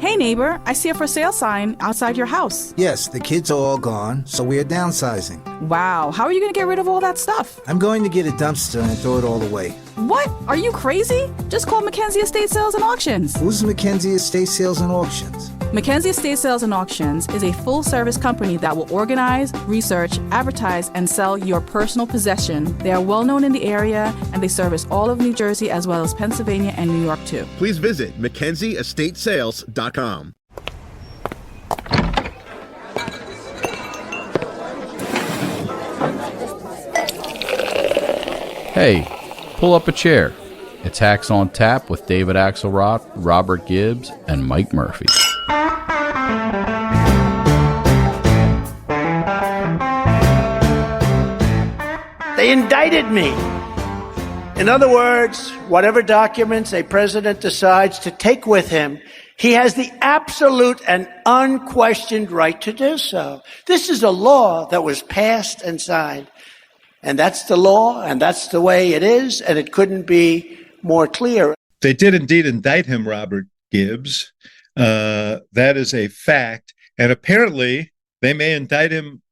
Hey neighbor, I see a for sale sign outside your house. Yes, the kids are all gone, so we are downsizing. Wow, how are you going to get rid of all that stuff? I'm going to get a dumpster and throw it all away. What? Are you crazy? Just call Mackenzie Estate Sales and Auctions. Who's Mackenzie Estate Sales and Auctions? Mackenzie Estate Sales and Auctions is a full-service company that will organize, research, advertise, and sell your personal possession. They are well-known in the area, and they service all of New Jersey as well as Pennsylvania and New York, too. Please visit MackenzieEstateSales.com. Hey, pull up a chair. It's Hacks on Tap with David Axelrod, Robert Gibbs, and Mike Murphy. They indicted me. In other words, whatever documents a president decides to take with him, he has the absolute and unquestioned right to do so. This is a law that was passed and signed. And that's the law, and that's the way it is, and it couldn't be more clear. They did indeed indict him, Robert Gibbs. That is a fact. And apparently, they may indict him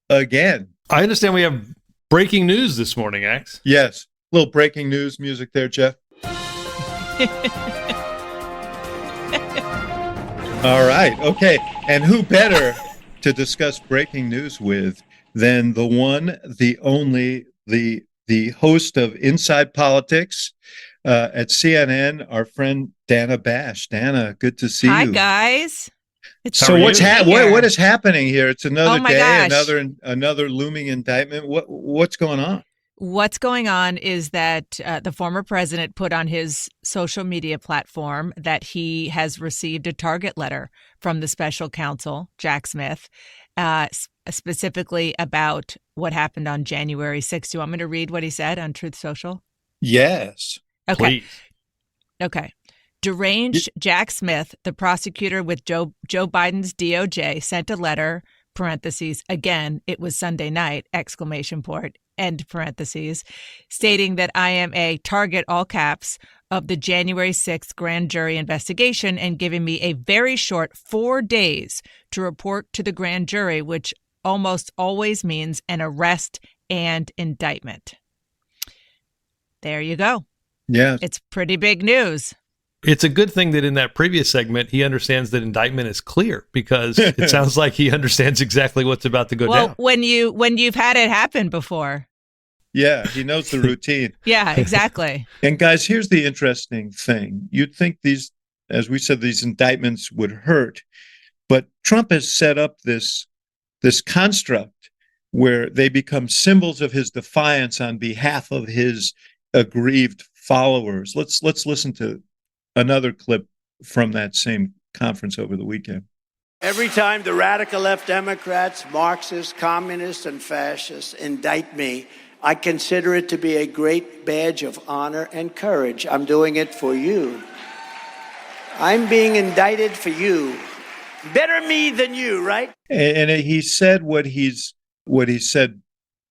again. I understand we have breaking news this morning, Axe. Yes. A little breaking news music there, Jeff. All right. Okay. And who better to discuss breaking news with than the one, the only, the host of Inside Politics at CNN, our friend Dana Bash. Dana, good to see you. Hi, guys. So what is happening here? It's another day, gosh. another looming indictment. What's going on? What's going on is that the former president put on his social media platform that he has received a target letter from the special counsel, Jack Smith, specifically about what happened on January 6th. Do you want me to read what he said on Truth Social? Yes. Okay. Please. Okay. Deranged Jack Smith, the prosecutor with Joe Biden's DOJ, sent a letter, parentheses, again, it was Sunday night, exclamation point, end parentheses, stating that I am a target, all caps, of the January 6th grand jury investigation and giving me a very short 4 days to report to the grand jury, which almost always means an arrest and indictment. There you go. Yeah. It's pretty big news. It's a good thing that in that previous segment, he understands that indictment is clear, because it sounds like he understands exactly what's about to go down. When you've had it happen before. Yeah, he knows the routine. Yeah, exactly. And guys, here's the interesting thing. You'd think these, as we said, these indictments would hurt, but Trump has set up this construct where they become symbols of his defiance on behalf of his aggrieved followers. Let's listen to another clip from that same conference over the weekend. Every time the radical left Democrats, Marxists, communists, and fascists indict me, I consider it to be a great badge of honor and courage. I'm doing it for you. I'm being indicted for you. Better me than you, right? And he said what he's said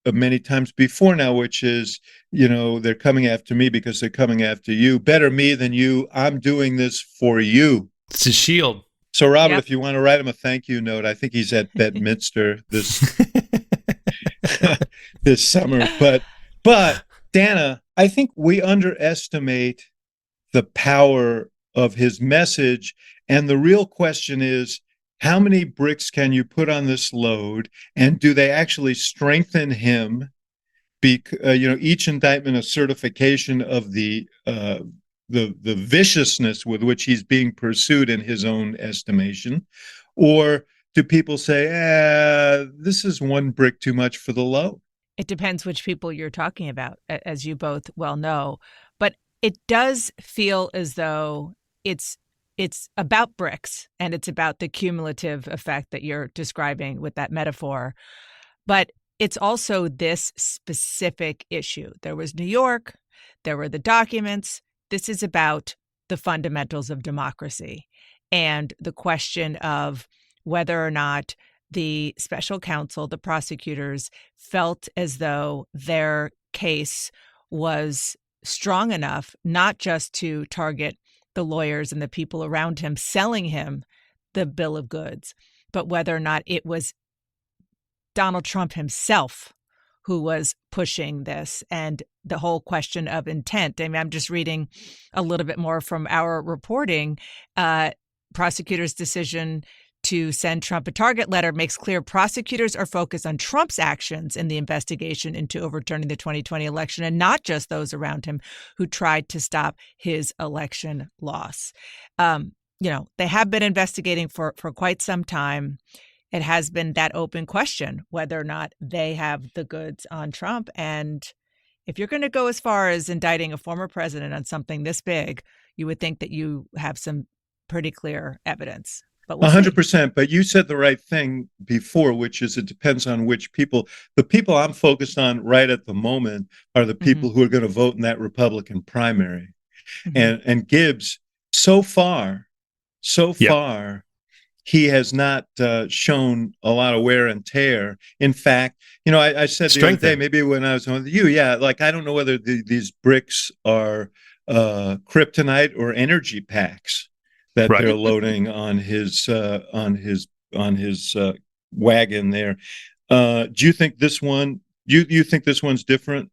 many times before now, which is, they're coming after me because they're coming after you. Better me than you. I'm doing this for you. It's a shield. So, Robert, if you want to write him a thank you note, I think he's at Bedminster this this summer. But Dana, I think we underestimate the power of his message. And the real question is, how many bricks can you put on this load, and do they actually strengthen him? Each indictment a certification of the viciousness with which he's being pursued in his own estimation, or do people say, this is one brick too much for the load? It depends which people you're talking about, as you both well know. But it does feel as though it's about bricks, and it's about the cumulative effect that you're describing with that metaphor. But it's also this specific issue. There was New York, there were the documents. This is about the fundamentals of democracy and the question of whether or not the special counsel, the prosecutors, felt as though their case was strong enough not just to target the lawyers and the people around him selling him the bill of goods, but whether or not it was Donald Trump himself who was pushing this, and the whole question of intent. I mean, I'm just reading a little bit more from our reporting. Prosecutors' decision to send Trump a target letter makes clear prosecutors are focused on Trump's actions in the investigation into overturning the 2020 election, and not just those around him who tried to stop his election loss. They have been investigating for quite some time. It has been that open question whether or not they have the goods on Trump. And if you're going to go as far as indicting a former president on something this big, you would think that you have some pretty clear evidence. But 100%. But you said the right thing before, which is it depends on which people. The people I'm focused on right at the moment are the people who are going to vote in that Republican primary. And Gibbs, so far, he has not shown a lot of wear and tear. In fact, I said the other day, maybe when I was on with you, I don't know whether these bricks are kryptonite or energy packs that they're loading on his wagon there. Do you think this one? You think this one's different?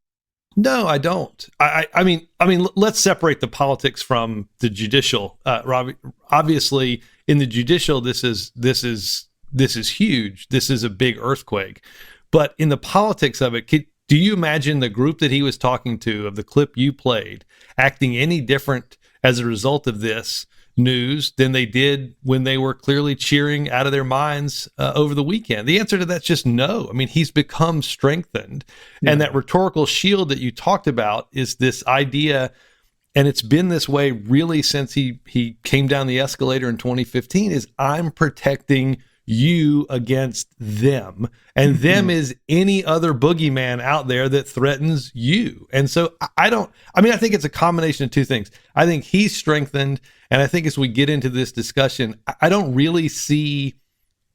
No, I don't. I mean, let's separate the politics from the judicial. Robbie, obviously, in the judicial, this is huge. This is a big earthquake. But in the politics of it, do you imagine the group that he was talking to, of the clip you played, acting any different as a result of this news than they did when they were clearly cheering out of their minds over the weekend? The answer to that's just no. I mean, he's become strengthened. And that rhetorical shield that you talked about is this idea, and it's been this way really since he came down the escalator in 2015, is I'm protecting you against them. And them is any other boogeyman out there that threatens you. And so I think it's a combination of two things. I think he's strengthened. And I think as we get into this discussion, I don't really see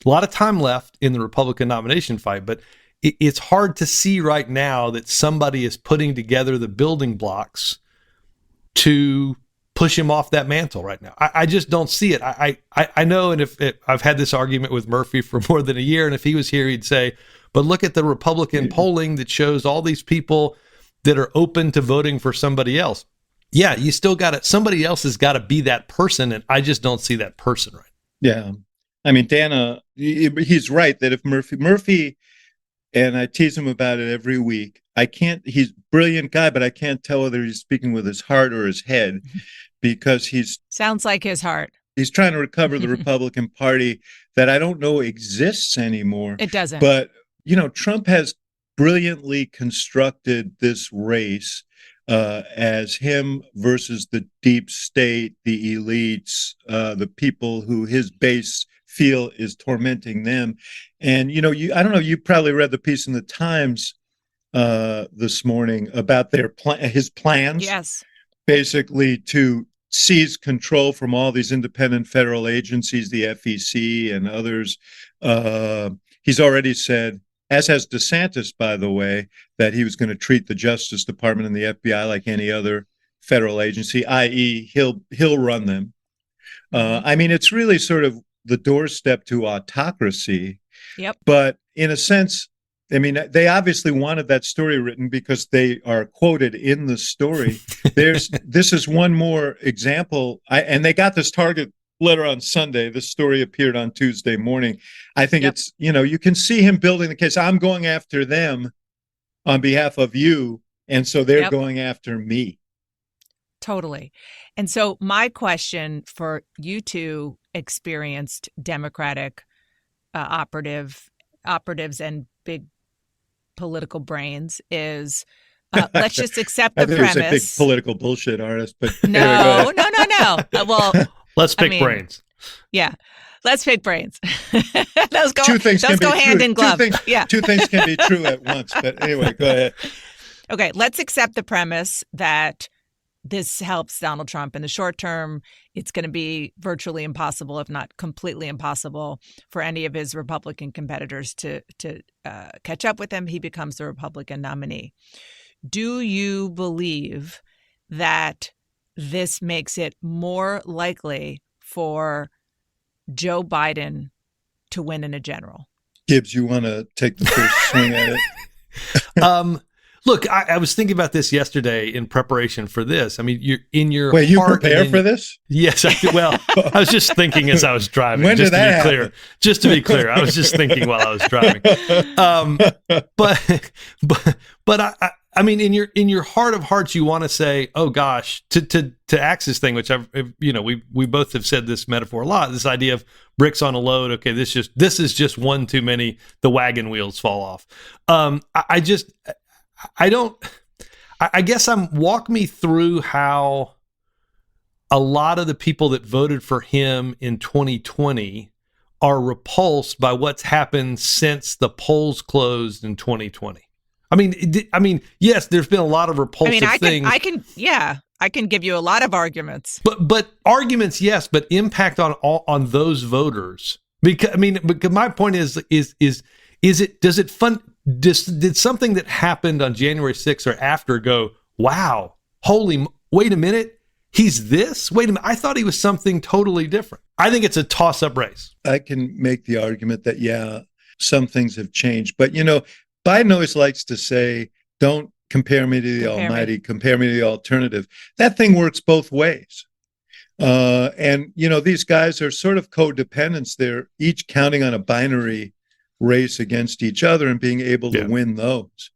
a lot of time left in the Republican nomination fight, but it's hard to see right now that somebody is putting together the building blocks to push him off that mantle right now. I just don't see it. I know, and if I've had this argument with Murphy for more than a year, and if he was here, he'd say, but look at the Republican polling that shows all these people that are open to voting for somebody else. Yeah, you still got it. Somebody else has got to be that person, and I just don't see that person right. Yeah. I mean, Dana, he's right that if Murphy, and I tease him about it every week, he's a brilliant guy, but I can't tell whether he's speaking with his heart or his head, because sounds like his heart. He's trying to recover the Republican Party that I don't know exists anymore. It doesn't. But, Trump has brilliantly constructed this race as him versus the deep state, the elites, the people who his base feel is tormenting them. And, I don't know, you probably read the piece in the Times this morning about his plans. Yes. Basically to seize control from all these independent federal agencies, the FEC and others. He's already said, as has DeSantis, by the way, that he was going to treat the Justice Department and the FBI like any other federal agency, i.e. he'll run them. I mean, it's really sort of the doorstep to autocracy. Yep. But in a sense, I mean, they obviously wanted that story written because they are quoted in the story. This is one more example. And they got this target letter on Sunday. This story appeared on Tuesday morning. I think it's, you can see him building the case. I'm going after them on behalf of you. And so they're going after me. Totally. And so my question for you two experienced Democratic operatives and big political brains is, let's just accept the premise. He was a big political bullshit artist, but no. Well, let's pick brains. Yeah, let's pick brains. those go hand in glove. Two things can be true at once. But anyway, go ahead. Okay, let's accept the premise that this helps Donald Trump in the short term. It's going to be virtually impossible, if not completely impossible, for any of his Republican competitors to catch up with him. He becomes the Republican nominee. Do you believe that this makes it more likely for Joe Biden to win in a general? Gibbs, you want to take the first swing at it? Look, I was thinking about this yesterday in preparation for this. I mean, you're in your Wait, you heart prepare for this? Yes, I did. Well, I was just thinking as I was driving. When just did to that be clear, happen? just to be clear, I was just thinking while I was driving. But I mean, in your heart of hearts, you want to say, "Oh gosh," to Axe's thing, which we both have said this metaphor a lot. This idea of bricks on a load. Okay, this is just one too many. The wagon wheels fall off. I guess walk me through how a lot of the people that voted for him in 2020 are repulsed by what's happened since the polls closed in 2020. I mean, yes, there's been a lot of repulsive things. I can give you a lot of arguments. But arguments, yes, but impact on those voters. Because my point is did something that happened on January 6th or after go, wow, wait a minute, he's this? Wait a minute, I thought he was something totally different. I think it's a toss-up race. I can make the argument that, yeah, some things have changed. But, Biden always likes to say, don't compare me to the almighty, compare me to the alternative. That thing works both ways. And these guys are sort of codependents. They're each counting on a binary race against each other and being able to win those.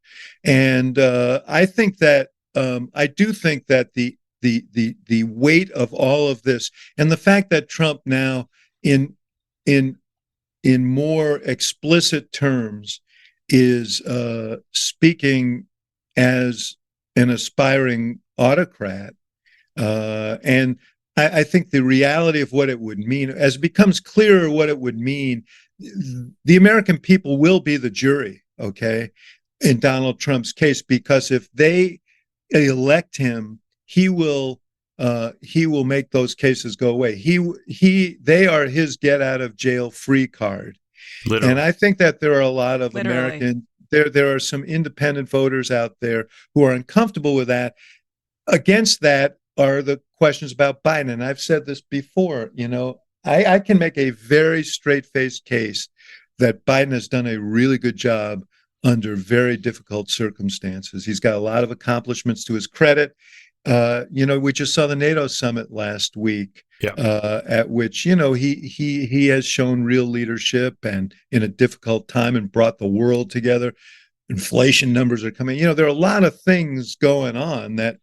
And I think that I do think that the weight of all of this and the fact that Trump now in more explicit terms is speaking as an aspiring autocrat, and I think the reality of what it would mean, as it becomes clearer what it would mean, the American people will be the jury, okay, in Donald Trump's case, because if they elect him, he will make those cases go away. They are his get out of jail free card. Literally. And I think that there are a lot of American, there are some independent voters out there who are uncomfortable with that. Against that are the questions about Biden. And I've said this before, I can make a very straight-faced case that Biden has done a really good job under very difficult circumstances. He's got a lot of accomplishments to his credit. We just saw the NATO summit last week, at which, he has shown real leadership and in a difficult time and brought the world together. Inflation numbers are coming. There are a lot of things going on that,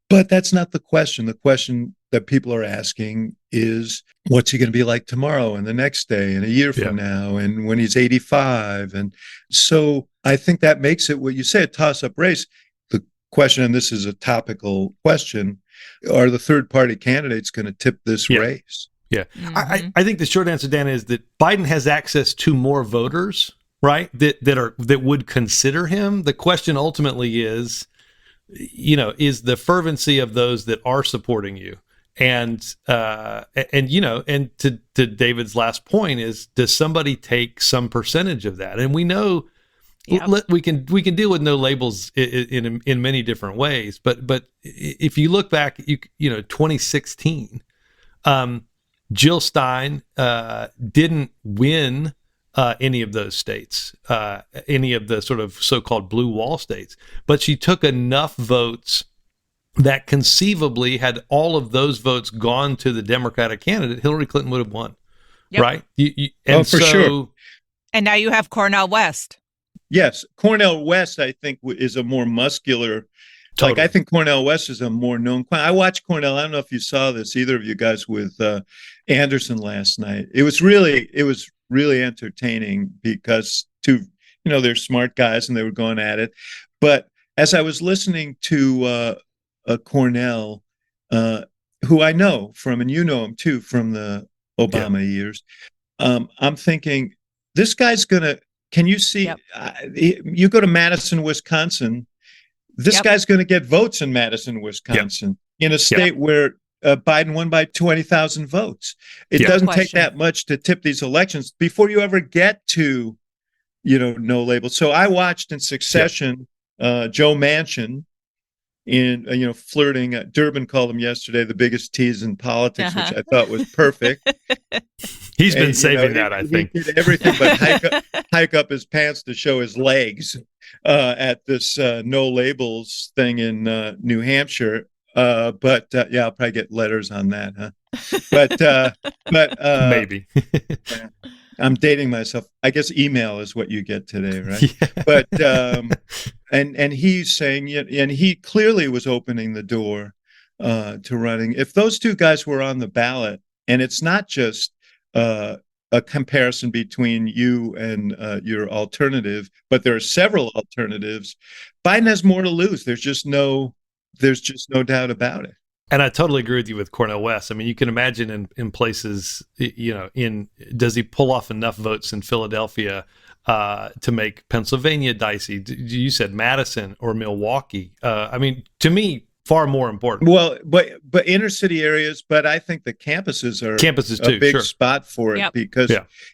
but that's not the question. The question that people are asking is, what's he going to be like tomorrow and the next day and a year from now and when he's 85? And so I think that makes it what you say, a toss-up race. The question, and this is a topical question, are the third-party candidates going to tip this race? Yeah. Mm-hmm. I think the short answer, Dan, is that Biden has access to more voters, right, that would consider him. The question ultimately is, is the fervency of those that are supporting you. And to David's last point is, does somebody take some percentage of that? And we know we can deal with no labels in many different ways. But if you look back, 2016, Jill Stein didn't win any of those states, any of the sort of so-called blue wall states, but she took enough votes that conceivably, had all of those votes gone to the Democratic candidate, Hillary Clinton would have won, right? For sure. And now you have Cornel West. Yes, Cornel West, I think, is a more muscular. Totally. I think Cornel West is a more known. I watched Cornel. I don't know if you saw this, either of you guys, with Anderson last night. It was really entertaining because they're smart guys and they were going at it. But as I was listening to Cornel, who I know from, and you know him too from the Obama years, I'm thinking, this guy's gonna. Can you see? You go to Madison, Wisconsin. This guy's going to get votes in Madison, Wisconsin, in a state where Biden won by 20,000 votes. It doesn't take that much to tip these elections before you ever get to, no label. So I watched in succession Joe Manchin in, flirting. Durbin called him yesterday the biggest tease in politics, which I thought was perfect. He's been saving that, I think. He did everything but hike up his pants to show his legs at this no labels thing in New Hampshire. But I'll probably get letters on that, huh? But Maybe. Yeah. I'm dating myself. I guess email is what you get today, right? Yeah. But and he's saying, and he clearly was opening the door to running. If those two guys were on the ballot, and it's not just a comparison between you and your alternative, but there are several alternatives, Biden has more to lose. There's just no doubt about it. And I totally agree with you with Cornel West. I mean, you can imagine in places, does he pull off enough votes in Philadelphia to make Pennsylvania dicey? You said Madison or Milwaukee. I mean, to me, far more important. Well, but inner city areas, but I think the campuses are too, a big sure. spot for it because,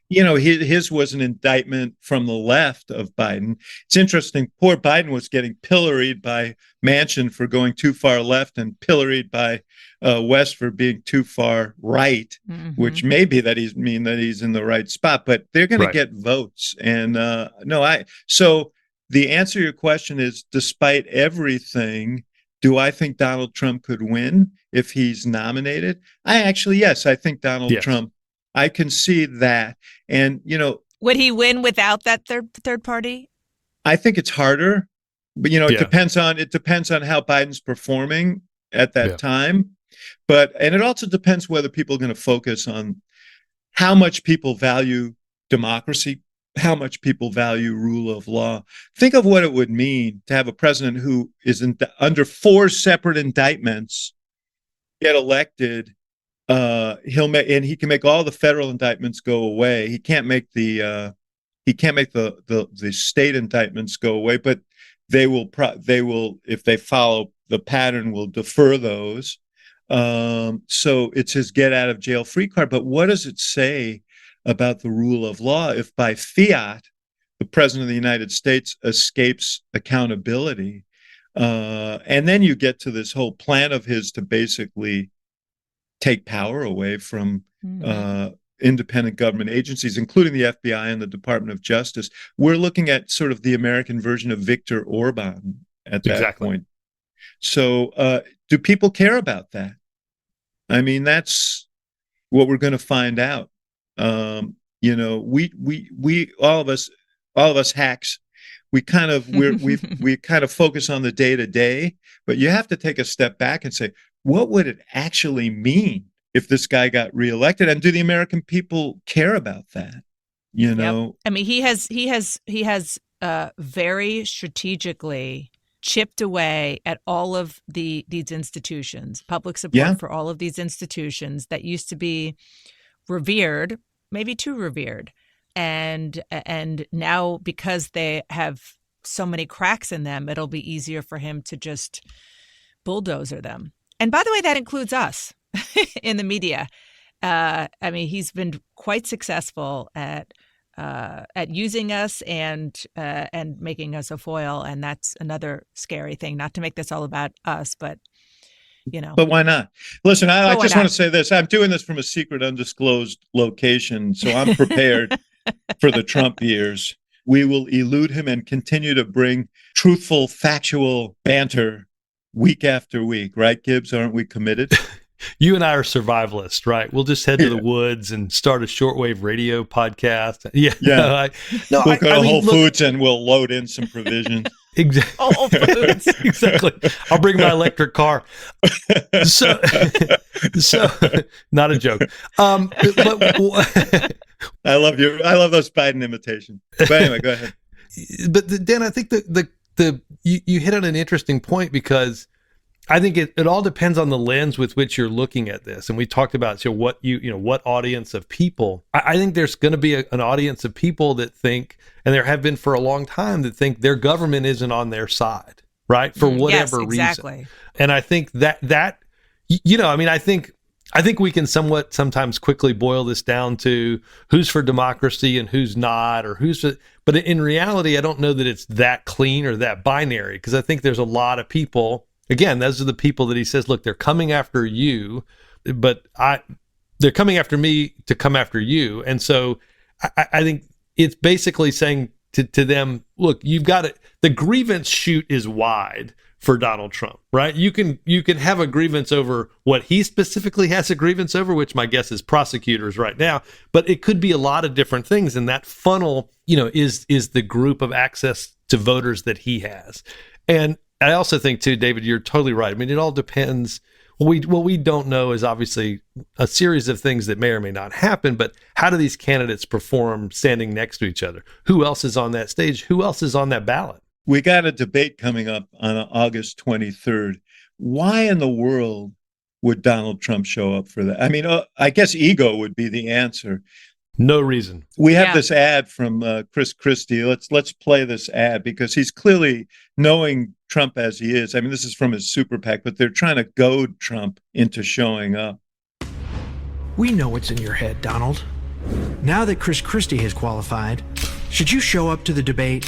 his was an indictment from the left of Biden. It's interesting. Poor Biden was getting pilloried by Manchin for going too far left and pilloried by West for being too far right, which may be that he's in the right spot, but they're going to get votes. And so the answer to your question is, despite everything, do I think Donald Trump could win if he's nominated? Yes, I think Donald Trump. I can see that. And, would he win without that third party? I think it's harder, but, it depends on how Biden's performing at that time. And it also depends whether people are going to focus on how much people value democracy, how much people value rule of law. Think of what it would mean to have a president who is under 4 separate indictments get elected. He can make all the federal indictments go away. He can't make the state indictments go away, but they will if they follow the pattern, will defer those. So it's his get out of jail free card. But what does it say about the rule of law if by fiat the president of the United States escapes accountability? And then you get to this whole plan of his to basically take power away from independent government agencies, including the FBI and the Department of Justice. We're looking at sort of the American version of Viktor Orban at that point. So do people care about that? I mean, that's what we're going to find out. We all of us hacks, we kind of focus on the day to day, but you have to take a step back and say, what would it actually mean if this guy got reelected? And do the American people care about that? I mean, he has very strategically chipped away at all of these institutions, public support for all of these institutions that used to be revered, maybe too revered. And now, because they have so many cracks in them, it'll be easier for him to just bulldozer them. And by the way, that includes us in the media. I mean, he's been quite successful at using us and making us a foil, and that's another scary thing. Not to make this all about us, but But why not? Listen, I just want to say this. I'm doing this from a secret, undisclosed location, so I'm prepared for the Trump years. We will elude him and continue to bring truthful, factual banter week after week. Right, Gibbs? Aren't we committed? You and I are survivalists, right? We'll just head to the woods and start a shortwave radio podcast. Yeah. We'll go to Whole Foods and we'll load in some provisions. Exactly. Whole Foods. Exactly. I'll bring my electric car. So not a joke. But I love those Biden imitations. But anyway, go ahead. But Dan, I think you hit on an interesting point, because I think it all depends on the lens with which you're looking at this. And we talked about what audience of people. I think there's going to be an audience of people that think, and there have been for a long time, that think their government isn't on their side, right? For whatever reason. And I think I think we can sometimes quickly boil this down to who's for democracy and who's not, or but in reality, I don't know that it's that clean or that binary, because I think there's a lot of people again, those are the people that he says, look, they're coming after you, but they're coming after me to come after you. And so I think it's basically saying to them, look, you've got it. The grievance chute is wide for Donald Trump, right? You can have a grievance over what he specifically has a grievance over, which my guess is prosecutors right now, but it could be a lot of different things. And that funnel, is the group of access to voters that he has. And I also think too, David, you're totally right. I mean, it all depends. What we don't know is obviously a series of things that may or may not happen, but how do these candidates perform standing next to each other? Who else is on that stage? Who else is on that ballot? We got a debate coming up on August 23rd. Why in the world would Donald Trump show up for that? I mean, I guess ego would be the answer. No reason. We have this ad from Christie. Let's play this ad because he's clearly knowing Trump as he is. I mean, this is from his super PAC, but they're trying to goad Trump into showing up. We know what's in your head, Donald. Now that Chris Christie has qualified, should you show up to the debate?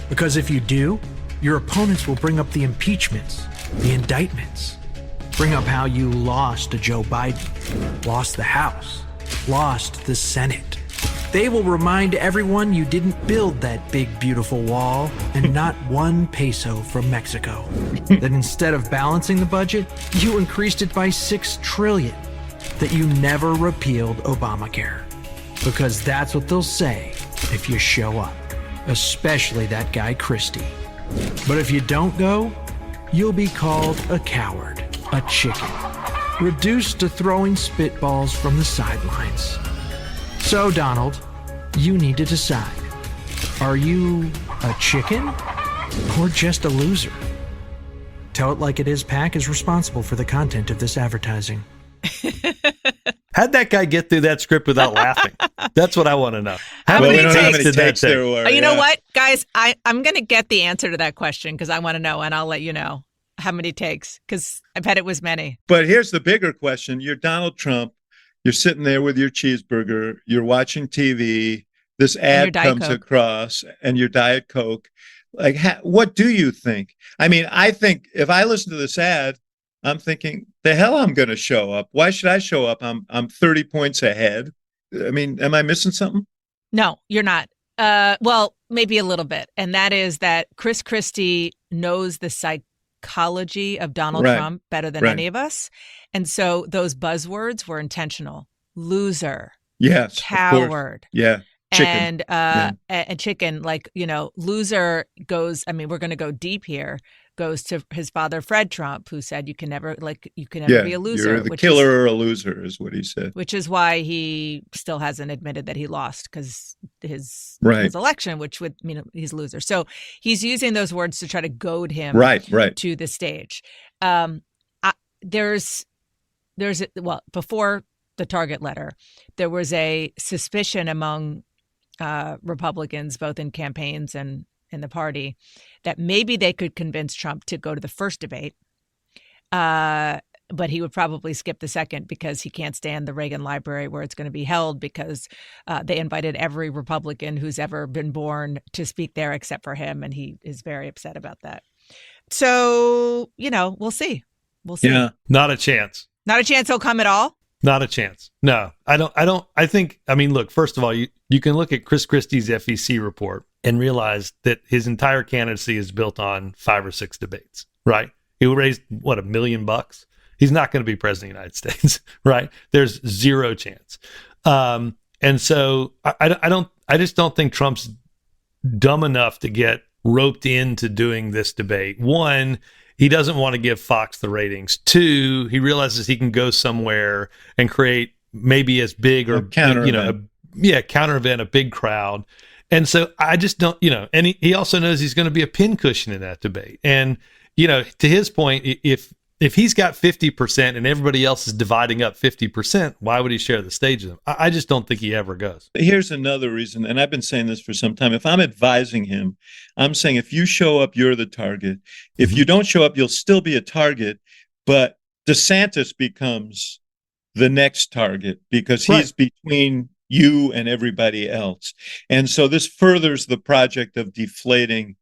Because if you do, your opponents will bring up the impeachments, the indictments, bring up how you lost to Joe Biden, lost the House, lost the Senate. They will remind everyone you didn't build that big, beautiful wall and not one peso from Mexico. That instead of balancing the budget, you increased it by $6 trillion. That you never repealed Obamacare. Because that's what they'll say if you show up. Especially that guy Christie. But if you don't go, you'll be called a coward, a chicken, reduced to throwing spitballs from the sidelines. So, Donald, you need to decide. Are you a chicken or just a loser? Tell it like it is. PAC is responsible for the content of this advertising. How'd that guy get through that script without laughing? That's what I want to know. How Well, many we don't know how takes many did that takes there take? were. You know what, guys? I'm going to get the answer to that question because I want to know, and I'll let you know how many takes because I bet it was many. But here's the bigger question. You're Donald Trump. You're sitting there with your cheeseburger. You're watching TV. This ad comes Coke. across and your Diet Coke. Like, what do you think? I mean, I think if I listen to this ad, I'm thinking, the hell I'm going to show up. Why should I show up? I'm 30 points ahead. I mean, am I missing something? No, you're not. Well, maybe a little bit. And that is that Chris Christie knows the psychology of Donald Trump better than any of us. And so those buzzwords were intentional. Loser. Yes. Coward. Yeah. Chicken. And chicken, like, loser goes, I mean, we're going to go deep here, goes to his father, Fred Trump, who said you can never be a loser. You're the killer or a loser is what he said. Which is why he still hasn't admitted that he lost because his election, which would mean he's a loser. So he's using those words to try to goad him to the stage. Before the Target letter, there was a suspicion among Republicans, both in campaigns and in the party, that maybe they could convince Trump to go to the first debate, but he would probably skip the second because he can't stand the Reagan Library where it's going to be held because they invited every Republican who's ever been born to speak there except for him, and he is very upset about that. So, we'll see. We'll see. Yeah, not a chance. Not a chance he'll come at all? Not a chance. No, I think, look, first of all, you can look at Chris Christie's FEC report and realize that his entire candidacy is built on 5 or 6 debates, right? He raised, $1 million? He's not going to be president of the United States, right? There's zero chance. And so I just don't think Trump's dumb enough to get roped into doing this debate. One, he doesn't want to give Fox the ratings. 2, he realizes he can go somewhere and create maybe as big or counter event, a big crowd. And so I just don't, and he also knows he's going to be a pincushion in that debate. And, to his point, if he's got 50% and everybody else is dividing up 50%, why would he share the stage with them? I just don't think he ever goes. Here's another reason, and I've been saying this for some time. If I'm advising him, I'm saying if you show up, you're the target. If you don't show up, you'll still be a target. But DeSantis becomes the next target because he's between you and everybody else. And so this furthers the project of deflating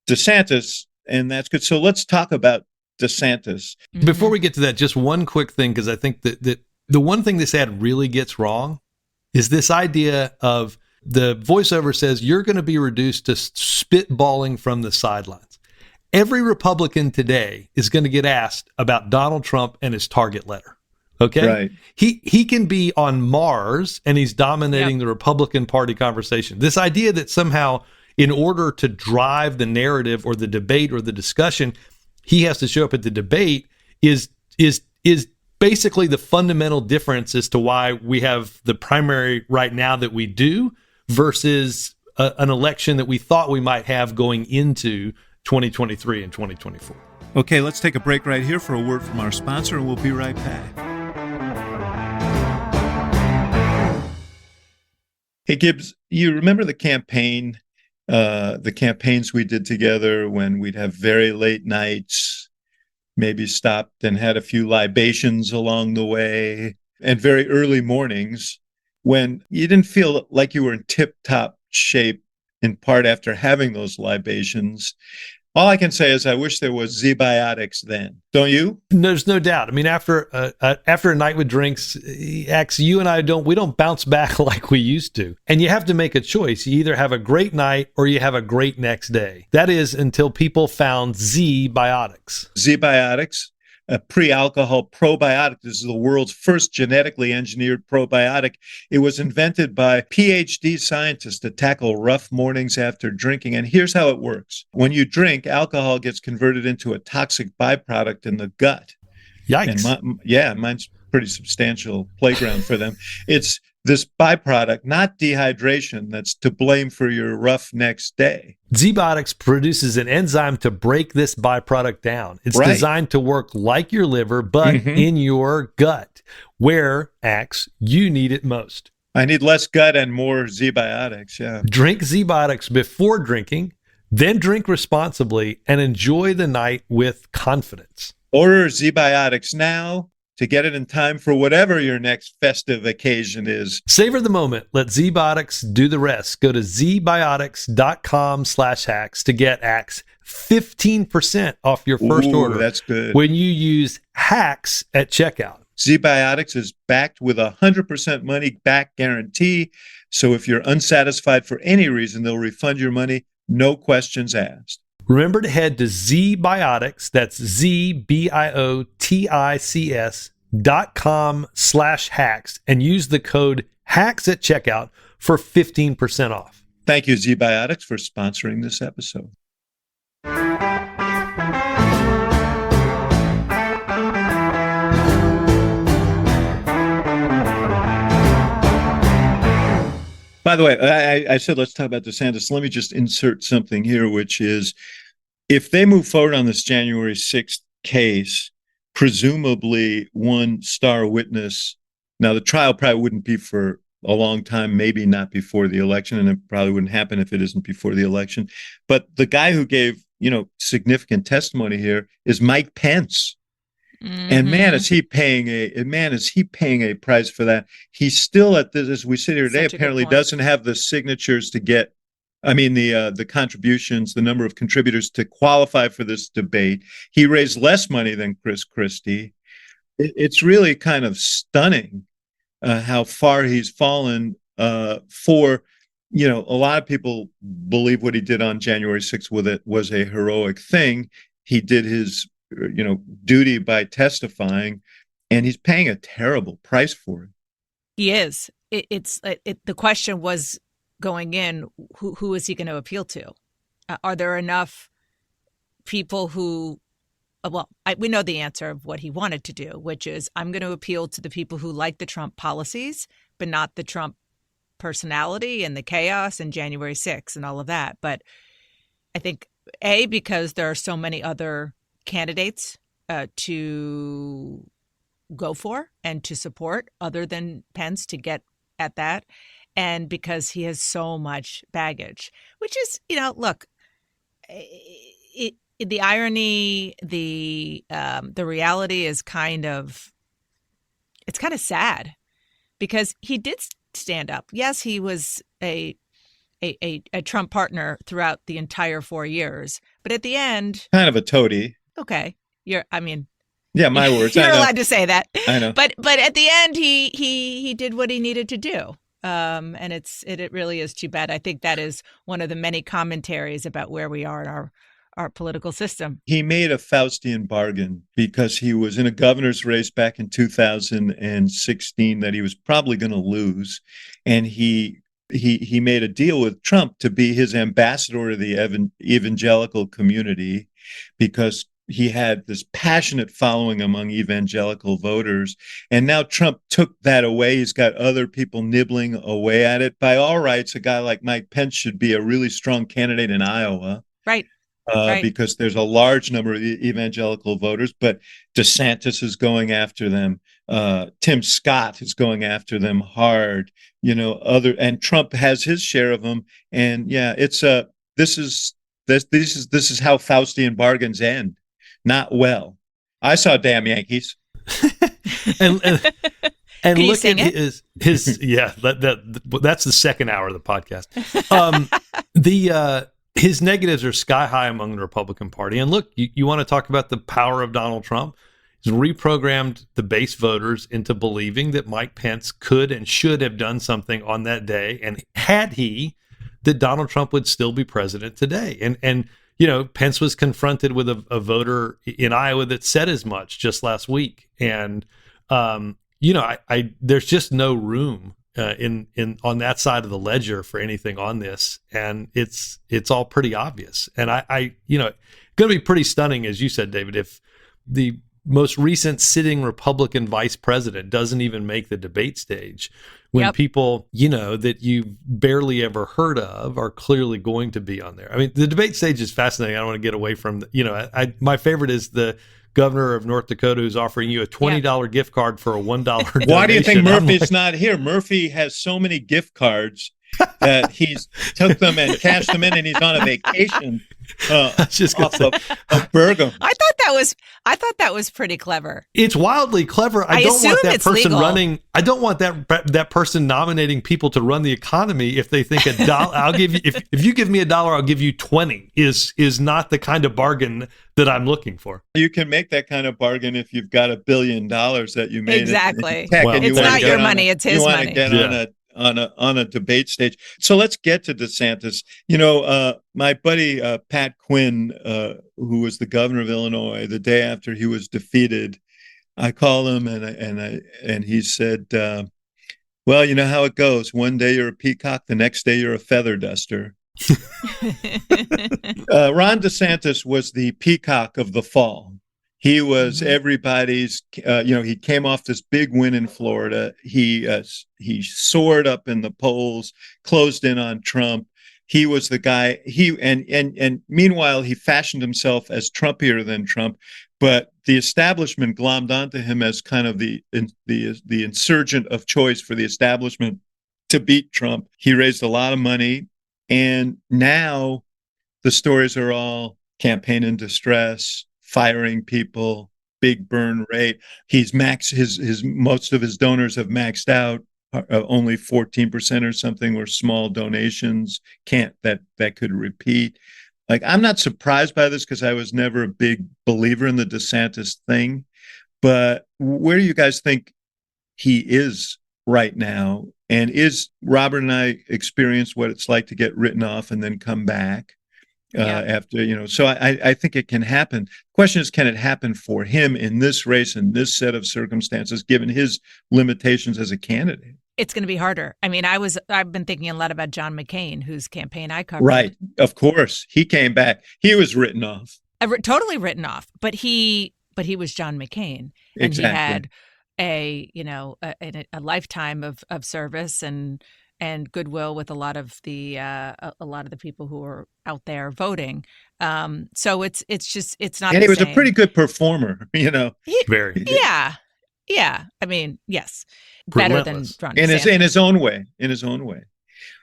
DeSantis, and that's good. So let's talk about DeSantis. Before we get to that, just one quick thing, because I think that the one thing this ad really gets wrong is this idea of the voiceover says you're going to be reduced to spitballing from the sidelines. Every Republican today is going to get asked about Donald Trump and his target letter. Okay. Right. He can be on Mars and he's dominating the Republican Party conversation. This idea that somehow in order to drive the narrative or the debate or the discussion, he has to show up at the debate is basically the fundamental difference as to why we have the primary right now that we do versus an election that we thought we might have going into 2023 and 2024. Okay, let's take a break right here for a word from our sponsor, and we'll be right back. Hey, Gibbs, you remember the campaigns we did together when we'd have very late nights, maybe stopped and had a few libations along the way, and very early mornings when you didn't feel like you were in tip-top shape, in part after having those libations. All I can say is I wish there was Z-Biotics then. Don't you? There's no doubt. I mean, after a night with drinks, Axe, you and I we don't bounce back like we used to. And you have to make a choice. You either have a great night or you have a great next day. That is until people found Z-Biotics. Z-Biotics, a pre-alcohol probiotic. This is the world's first genetically engineered probiotic. It was invented by PhD scientists to tackle rough mornings after drinking. And here's how it works. When you drink, alcohol gets converted into a toxic byproduct in the gut. Yikes. And mine's pretty substantial playground for them. It's this byproduct, not dehydration, that's to blame for your rough next day. Z-Biotics produces an enzyme to break this byproduct down. It's Right. designed to work like your liver, but in your gut, where, Axe, you need it most. I need less gut and more Z-Biotics, yeah. Drink Z-Biotics before drinking, then drink responsibly, and enjoy the night with confidence. Order Z-Biotics now to get it in time for whatever your next festive occasion is. Savor the moment. Let Z-Biotics do the rest. Go to zbiotics.com/hacks to get Axe 15% off your first order. That's good. When you use hacks at checkout. Z-Biotics is backed with a 100% money back guarantee. So if you're unsatisfied for any reason, they'll refund your money. No questions asked. Remember to head to Z-Biotics, that's zbiotics.com/hacks, and use the code HACKS at checkout for 15% off. Thank you, Z-Biotics, for sponsoring this episode. By the way, I said let's talk about DeSantis. Let me just insert something here, which is if they move forward on this January 6th case, presumably one star witness. Now, the trial probably wouldn't be for a long time, maybe not before the election, and it probably wouldn't happen if it isn't before the election. But the guy who gave, significant testimony here is Mike Pence. And man, is he paying a price for that. He's still at this, as we sit here today, apparently doesn't have the signatures to get, the contributions, the number of contributors to qualify for this debate. He raised less money than Christie. It's really kind of stunning how far he's fallen for, a lot of people believe what he did on January 6th with it was a heroic thing. He did his duty by testifying, and he's paying a terrible price for it. He is. The question was going in, who is he going to appeal to? Are there enough people who, we know the answer of what he wanted to do, which is I'm going to appeal to the people who like the Trump policies, but not the Trump personality and the chaos and January 6th and all of that. But I think, because there are so many other candidates to go for and to support other than Pence to get at that. And because he has so much baggage, which is, look, the irony, the reality is it's kind of sad because he did stand up. Yes, he was a Trump partner throughout the entire 4 years, but at the end, kind of a toady. Okay. I mean, Yeah, my words. you're I know. allowed to say that. I know. But at the end, he did what he needed to do. And it really is too bad. I think that is one of the many commentaries about where we are in our political system. He made a Faustian bargain because he was in a governor's race back in 2016 that he was probably going to lose. And he made a deal with Trump to be his ambassador to the evangelical community because he had this passionate following among evangelical voters. And now Trump took that away. He's got other people nibbling away at it. By all rights, a guy like Mike Pence should be a really strong candidate in Iowa. Right. Right. Because there's a large number of evangelical voters, but DeSantis is going after them. Tim Scott is going after them hard. And Trump has his share of them. And yeah, this is how Faustian bargains end. Not well. I saw Damn Yankees. and Can you look sing at it? his yeah, that's the second hour of the podcast. His negatives are sky high among the Republican Party. And look, you want to talk about the power of Donald Trump? He's reprogrammed the base voters into believing that Mike Pence could and should have done something on that day. And had he, that Donald Trump would still be president today. And Pence was confronted with a voter in Iowa that said as much just last week. And, there's just no room in on that side of the ledger for anything on this, and it's all pretty obvious. And I going to be pretty stunning, as you said, David, if the most recent sitting Republican vice president doesn't even make the debate stage, when people that you've barely ever heard of are clearly going to be on there. I mean, the debate stage is fascinating. I don't want to get away from my favorite is the governor of North Dakota who's offering you a $20 gift card for a $1 donation. Why do you think Murphy's not here? Murphy has so many gift cards that he's took them and cashed them in, and he's on a vacation off of Bergam. I thought that was pretty clever. It's wildly clever. I don't want that person legal. running. I don't want that person nominating people to run the economy if they think $1. I'll give you if you give me $1, I'll give you 20. Is not the kind of bargain that I'm looking for. You can make that kind of bargain if you've got $1 billion that you made. Exactly. In tech, Well, and it's not your money; it's his money. You want to get on a debate stage. So let's get to DeSantis. My buddy Pat Quinn, who was the governor of Illinois, the day after he was defeated, I called him and he said, "Well, you know how it goes. One day you're a peacock, the next day you're a feather duster." Ron DeSantis was the peacock of the fall. He was everybody's, he came off this big win in Florida. He soared up in the polls, closed in on Trump. He was the guy. And meanwhile, he fashioned himself as Trumpier than Trump. But the establishment glommed onto him as kind of the insurgent of choice for the establishment to beat Trump. He raised a lot of money. And now the stories are all campaign in distress, firing people, big burn rate. He's his most of his donors have maxed out. Only 14% or something were small donations. That could repeat. Like, I'm not surprised by this because I was never a big believer in the DeSantis thing. But where do you guys think he is right now? And is Robert and I experience what it's like to get written off and then come back after, so I think it can happen. The question is, can it happen for him in this race, in this set of circumstances, given his limitations as a candidate? It's going to be harder. I mean, I've been thinking a lot about John McCain, whose campaign I covered. Right. Of course. He came back. He was written off. Totally written off. But he was John McCain. And Exactly. He had a lifetime of service and goodwill with a lot of the people who are out there voting. So it's not. And he was same. a pretty good performer, Very. Yeah. I mean, yes. Better Relentless. than Ron in DeSantis. his own way.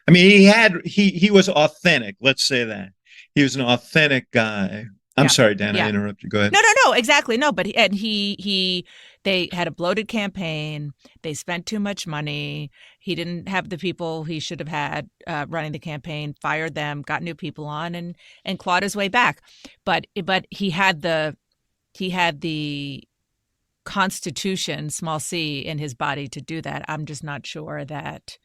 I mean, he was authentic. Let's say that he was an authentic guy. I'm sorry, Dan, I interrupted you. Go ahead. No, exactly. No, but they had a bloated campaign. They spent too much money. He didn't have the people he should have had running the campaign, fired them, got new people on and clawed his way back. But he had the he had the Constitution, small c, in his body to do that. I'm just not sure that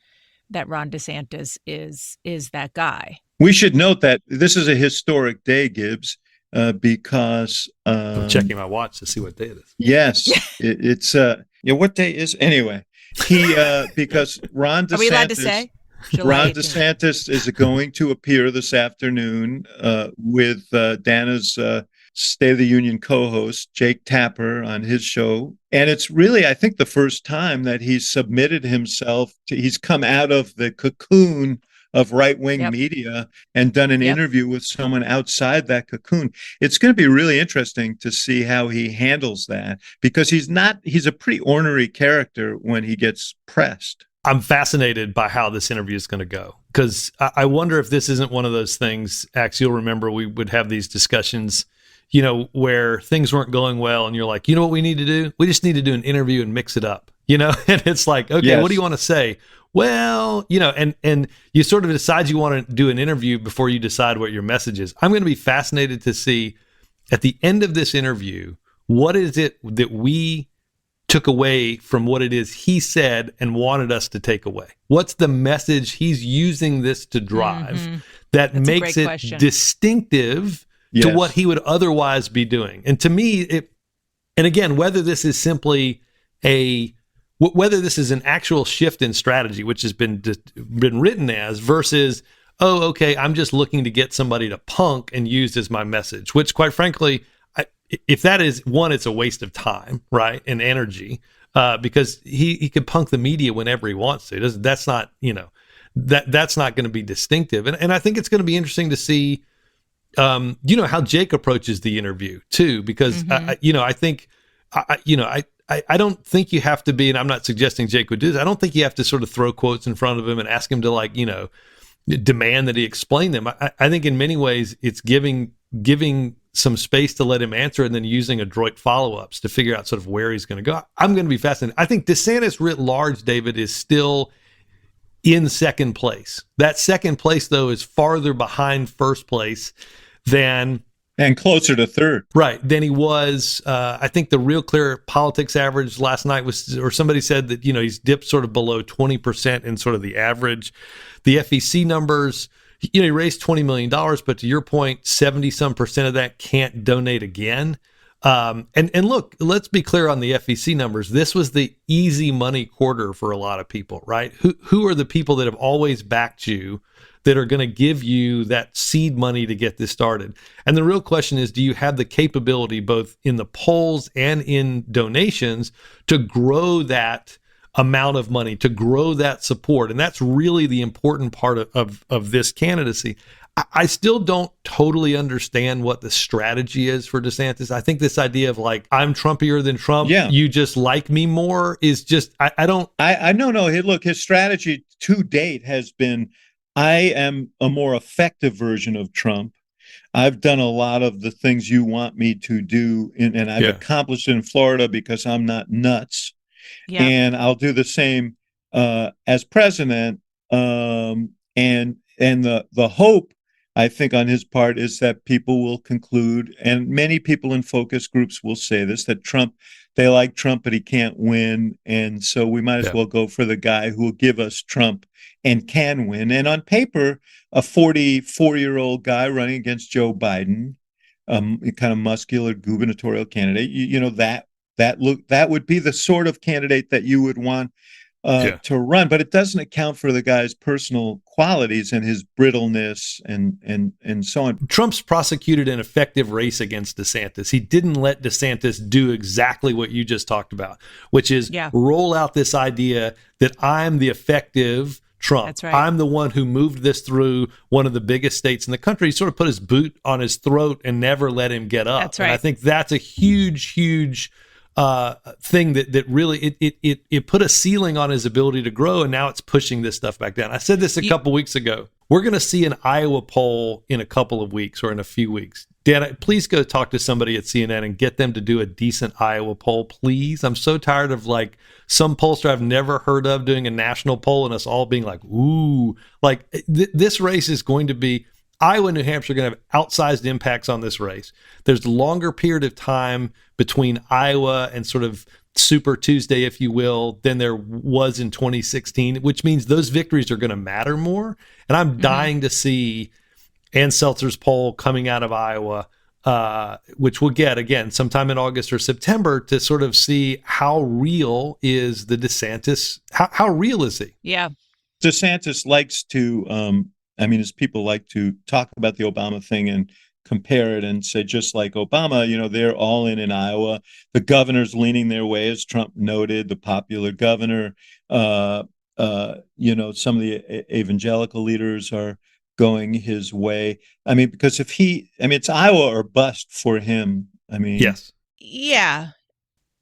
Ron DeSantis is that guy. We should note that this is a historic day, Gibbs, because I'm checking my watch to see what day it is. Yes, it's what day is anyway? Because Ron DeSantis. Are we allowed to say? Ron DeSantis is going to appear this afternoon with Dana's State of the Union co-host, Jake Tapper, on his show. And it's really, I think, the first time that he's submitted himself he's come out of the cocoon of right-wing media and done an interview with someone outside that cocoon. It's going to be really interesting to see how he handles that, because he's a pretty ornery character when he gets pressed. I'm fascinated by how this interview is going to go, because I wonder if this isn't one of those things, Axe, you'll remember we would have these discussions, where things weren't going well and you're like, what we need to do? We just need to do an interview and mix it up, and it's like, okay, yes. What do you want to say? Well, and you sort of decide you want to do an interview before you decide what your message is. I'm going to be fascinated to see at the end of this interview, what is it that we took away from what it is he said and wanted us to take away? What's the message he's using this to drive that That's makes it distinctive to what he would otherwise be doing? And to me, and again, whether this is simply whether this is an actual shift in strategy, which has been written as, versus, oh, okay, I'm just looking to get somebody to punk and use as my message, which quite frankly, if that is one, it's a waste of time, right, and energy, because he could punk the media whenever he wants to. That's not, that's not going to be distinctive, and I think it's going to be interesting to see, how Jake approaches the interview too, because I think, I don't think you have to be, and I'm not suggesting Jake would do this. I don't think you have to sort of throw quotes in front of him and ask him to demand that he explain them. I think in many ways it's giving some space to let him answer, and then using adroit follow-ups to figure out sort of where he's going to go. I'm going to be fascinated. I think DeSantis writ large, David, is still in second place. That second place, though, is farther behind first place than... And closer to third. Right, than he was. I think the Real Clear Politics average last night was, or somebody said that, he's dipped sort of below 20% in sort of the average. The FEC numbers... he raised $20 million, but to your point, 70% of that can't donate again. And look, let's be clear on the FEC numbers. This was the easy money quarter for a lot of people, right? Who are the people that have always backed you, that are going to give you that seed money to get this started? And the real question is, do you have the capability, both in the polls and in donations, to grow that amount of money, to grow that support? And that's really the important part of this candidacy. I still don't totally understand what the strategy is for DeSantis. I think this idea of like, I'm Trumpier than Trump, you just like me more, is just, I don't. No. Look, his strategy to date has been, I am a more effective version of Trump. I've done a lot of the things you want me to do, and I've accomplished it in Florida because I'm not nuts. Yeah. And I'll do the same as president. And the hope, I think, on his part is that people will conclude, and many people in focus groups will say this, that they like Trump, but he can't win. And so we might as well go for the guy who will give us Trump and can win. And on paper, a 44-year-old guy running against Joe Biden, kind of muscular gubernatorial candidate, that would be the sort of candidate that you would want to run, but it doesn't account for the guy's personal qualities and his brittleness and so on. Trump's prosecuted an effective race against DeSantis. He didn't let DeSantis do exactly what you just talked about, which is roll out this idea that I'm the effective Trump. That's right. I'm the one who moved this through one of the biggest states in the country. He sort of put his boot on his throat and never let him get up. That's right. And I think that's a huge thing that really it put a ceiling on his ability to grow, and now it's pushing this stuff back down. I said this a couple weeks ago. We're going to see an Iowa poll in a couple of weeks or in a few weeks. Dan, please go talk to somebody at CNN and get them to do a decent Iowa poll, please. I'm so tired of like some pollster I've never heard of doing a national poll and us all being like, ooh, like this race is going to be, Iowa and New Hampshire are going to have outsized impacts on this race. There's a longer period of time between Iowa and sort of Super Tuesday, if you will, than there was in 2016, which means those victories are going to matter more. And I'm dying to see Ann Seltzer's poll coming out of Iowa, which we'll get again sometime in August or September, to sort of see how real is the DeSantis, how real is he? Yeah. DeSantis likes to, as people like to talk about the Obama thing and compare it and say, just like Obama, they're all in Iowa. The governor's leaning their way, as Trump noted, the popular governor. Some of the evangelical leaders are going his way. Because it's Iowa or bust for him. Yes. Yeah.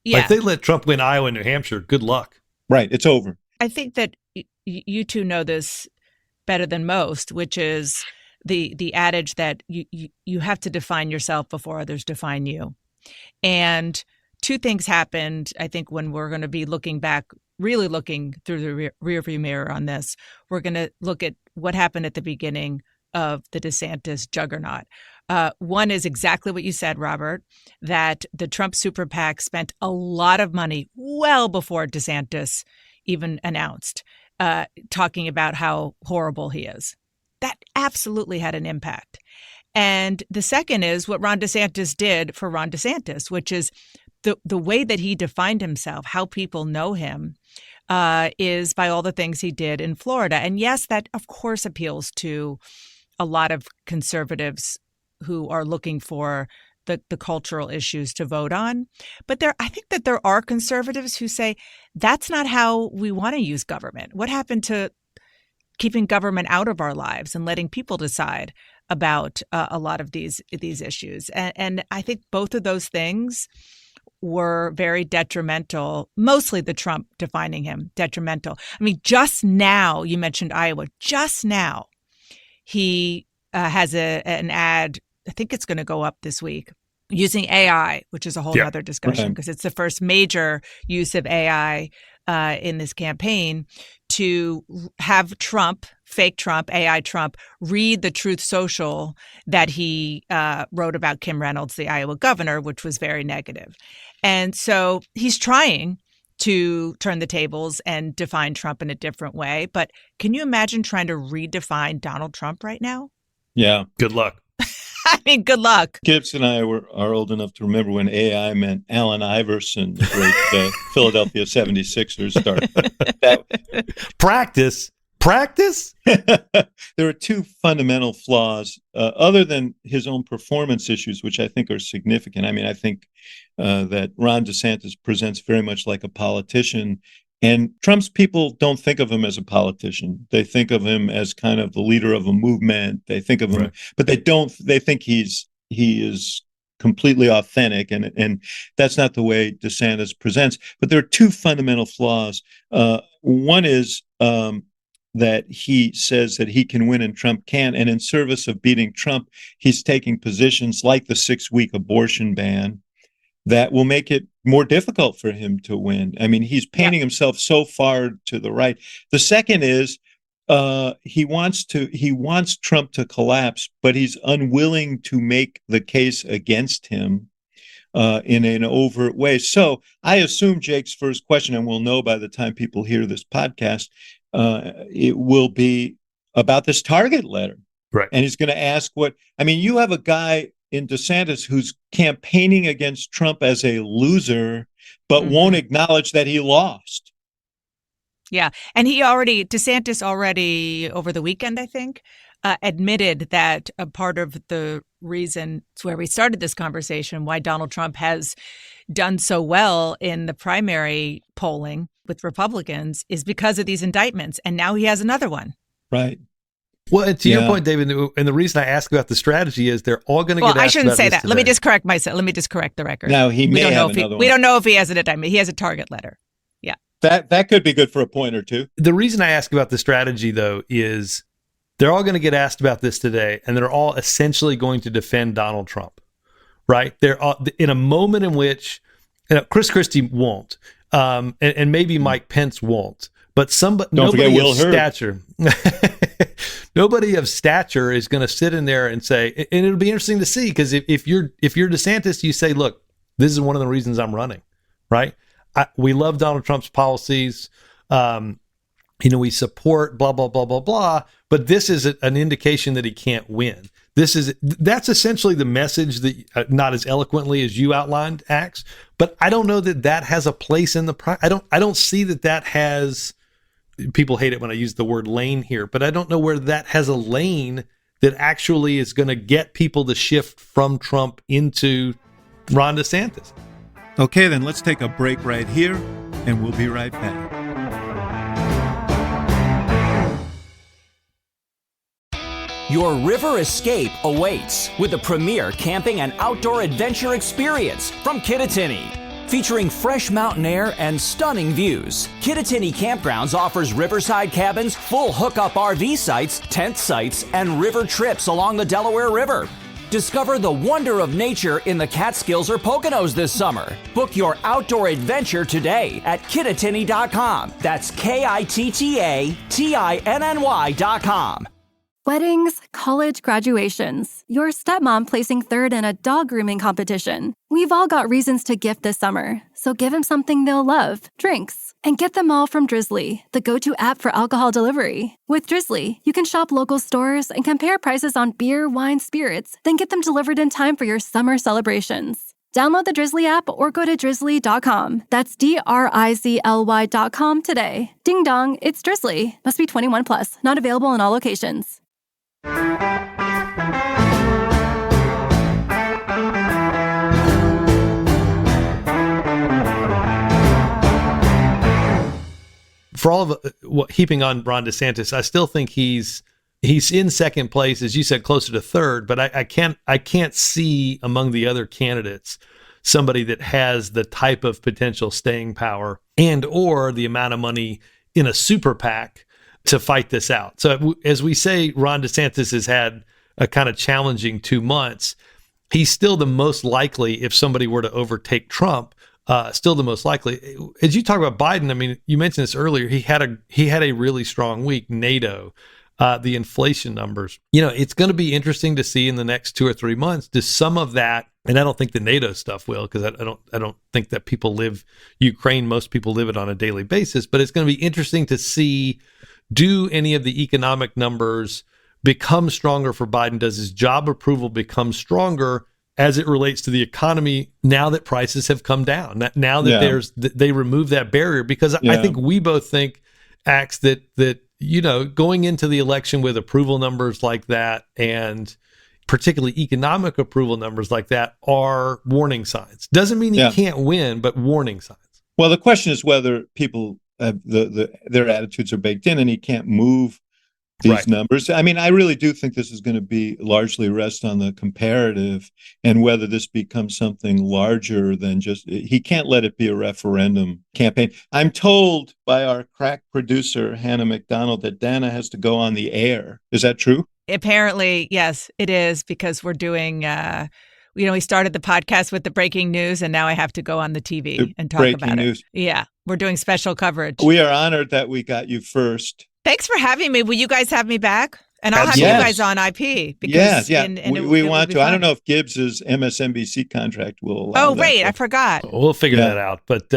Like, if they let Trump win Iowa and New Hampshire, good luck. Right. It's over. I think that you two know this better than most, which is the adage that you have to define yourself before others define you. And two things happened, I think, when we're going to be looking back, really looking through the rearview mirror on this. We're going to look at what happened at the beginning of the DeSantis juggernaut. One is exactly what you said, Robert, that the Trump super PAC spent a lot of money well before DeSantis even announced, talking about how horrible he is. That absolutely had an impact. And the second is what Ron DeSantis did for Ron DeSantis, which is the way that he defined himself, how people know him, is by all the things he did in Florida. And yes, that of course appeals to a lot of conservatives who are looking for the cultural issues to vote on. But I think that there are conservatives who say that's not how we want to use government. What happened to keeping government out of our lives and letting people decide about a lot of these issues? And I think both of those things were very detrimental, mostly the Trump defining him detrimental. Just now, you mentioned Iowa, just now, he has an ad, I think it's going to go up this week, using AI, which is a whole other discussion because it's the first major use of AI in this campaign, to have Trump, fake Trump, AI Trump, read the Truth Social that he wrote about Kim Reynolds, the Iowa governor, which was very negative. And so he's trying to turn the tables and define Trump in a different way. But can you imagine trying to redefine Donald Trump right now? Yeah. Good luck. Good luck. Gibbs and I are old enough to remember when AI meant Allen Iverson, the great Philadelphia 76ers star. Practice? There are two fundamental flaws, other than his own performance issues, which I think are significant. I think that Ron DeSantis presents very much like a politician, and Trump's people don't think of him as a politician. They think of him as kind of the leader of a movement. They think of him, but they think he is completely authentic, and that's not the way DeSantis presents. But there are two fundamental flaws. One is that he says that he can win and Trump can, and in service of beating Trump, he's taking positions like the 6-week abortion ban that will make it more difficult for him to win. He's painting himself so far to the right. The second is he wants Trump to collapse, but he's unwilling to make the case against him in an overt way. So I assume Jake's first question, and we'll know by the time people hear this podcast, it will be about this target letter. Right. And he's going to ask you have a guy in DeSantis who's campaigning against Trump as a loser, but won't acknowledge that he lost. Yeah. And DeSantis already over the weekend, I think, admitted that a part of the reason, it's where we started this conversation, why Donald Trump has done so well in the primary polling with Republicans is because of these indictments. And now he has another one. Right. Well, to your point, David, and the reason I ask about the strategy is they're all going to get asked I shouldn't say that. Today. Let me just correct myself. Let me just correct the record. Now, he may have another one. We don't know if he has an indictment. He has a target letter. Yeah. That could be good for a point or two. The reason I ask about the strategy, though, is they're all going to get asked about this today, and they're all essentially going to defend Donald Trump, right? They're all, in a moment in which Chris Christie won't, and maybe Mike Pence won't, but nobody of stature, nobody of stature is going to sit in there and say, and it'll be interesting to see, because if you're DeSantis, you say, look, this is one of the reasons I'm running, right? We love Donald Trump's policies. We support blah, blah, blah, blah, blah. But this is an indication that he can't win. That's essentially the message that, not as eloquently as you outlined, Axe, but I don't know that has a place in the, I don't see that has, people hate it when I use the word lane here, but I don't know where that has a lane that actually is going to get people to shift from Trump into Ron DeSantis. Okay, then let's take a break right here, and we'll be right back. Your river escape awaits with a premier camping and outdoor adventure experience from Kittatinny. Featuring fresh mountain air and stunning views, Kittatinny Campgrounds offers riverside cabins, full hookup RV sites, tent sites, and river trips along the Delaware River. Discover the wonder of nature in the Catskills or Poconos this summer. Book your outdoor adventure today at Kittatinny.com. That's KITTATINNY.com. Weddings, college graduations, your stepmom placing third in a dog grooming competition. We've all got reasons to gift this summer, so give them something they'll love, drinks. And get them all from Drizzly, the go-to app for alcohol delivery. With Drizzly, you can shop local stores and compare prices on beer, wine, spirits, then get them delivered in time for your summer celebrations. Download the Drizzly app or go to drizzly.com. That's DRIZLY.com today. Ding dong, it's Drizzly. Must be 21 plus, not available in all locations. For all of heaping on Ron DeSantis, I still think he's in second place, as you said, closer to third. But I can't see among the other candidates somebody that has the type of potential staying power and or the amount of money in a super PAC to fight this out. So as we say, Ron DeSantis has had a kind of challenging 2 months. He's still the most likely, if somebody were to overtake Trump, still the most likely. As you talk about Biden, I mean, you mentioned this earlier, he had a really strong week. NATO, the inflation numbers. It's going to be interesting to see in the next 2 or 3 months, does some of that, and I don't think the NATO stuff will, because I don't think that people live Ukraine, most people live it on a daily basis, but it's going to be interesting to see, do any of the economic numbers become stronger for Biden? Does his job approval become stronger as it relates to the economy now that prices have come down? Now that they remove that barrier? Because I think we both think, Axe, that going into the election with approval numbers like that, and particularly economic approval numbers like that, are warning signs. Doesn't mean he can't win, but warning signs. Well, the question is whether people their attitudes are baked in, and he can't move these numbers. I mean, I really do think this is going to be largely rest on the comparative, and whether this becomes something larger than just, he can't let it be a referendum campaign. I'm told by our crack producer, Hannah McDonald, that Dana has to go on the air. Is that true? Apparently, yes, it is, because we're doing, we started the podcast with the breaking news, and now I have to go on the TV and talk about it. Yeah, we're doing special coverage. We are honored that we got you first. Thanks for having me. Will you guys have me back? And I'll have you guys on IP. Because we want to. I don't know if Gibbs's MSNBC contract will allow Oh, right. I forgot. We'll figure that out. But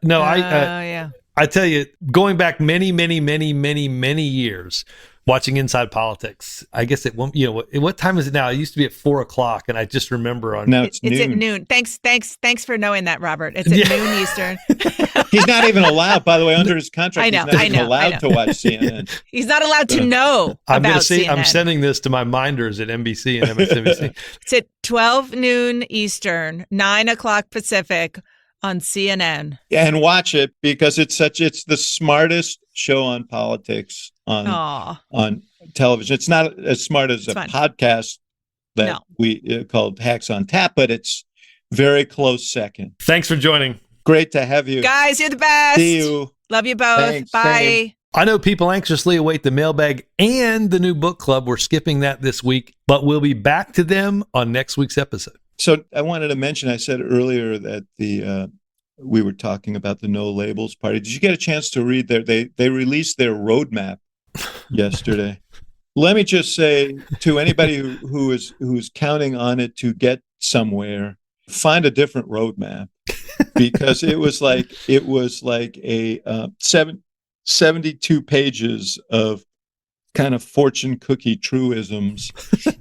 no, I tell you, going back many, many, many, many, many years, watching Inside Politics, I guess what time is it now? It used to be at 4:00, and I just remember now it's at noon. Thanks for knowing that, Robert. It's at noon Eastern. He's not even allowed, by the way, under his contract. He's not even allowed to watch CNN. He's not allowed to know about CNN. I'm sending this to my minders at NBC and MSNBC. It's at 12 noon Eastern, 9:00 Pacific on CNN. And watch it, because it's the smartest show on politics on television. It's not as smart as podcast that we called Hacks on Tap, but it's very close second. Thanks for joining. Great to have you. Guys, you're the best. See you. Love you both. Thanks. Bye. Same. I know people anxiously await the mailbag and the new book club. We're skipping that this week, but we'll be back to them on next week's episode. So I wanted to mention, I said earlier that we were talking about the No Labels Party. Did you get a chance to read they released their roadmap yesterday? let me just say to anybody who's counting on it to get somewhere, find a different roadmap, because it was like a 72 pages of kind of fortune cookie truisms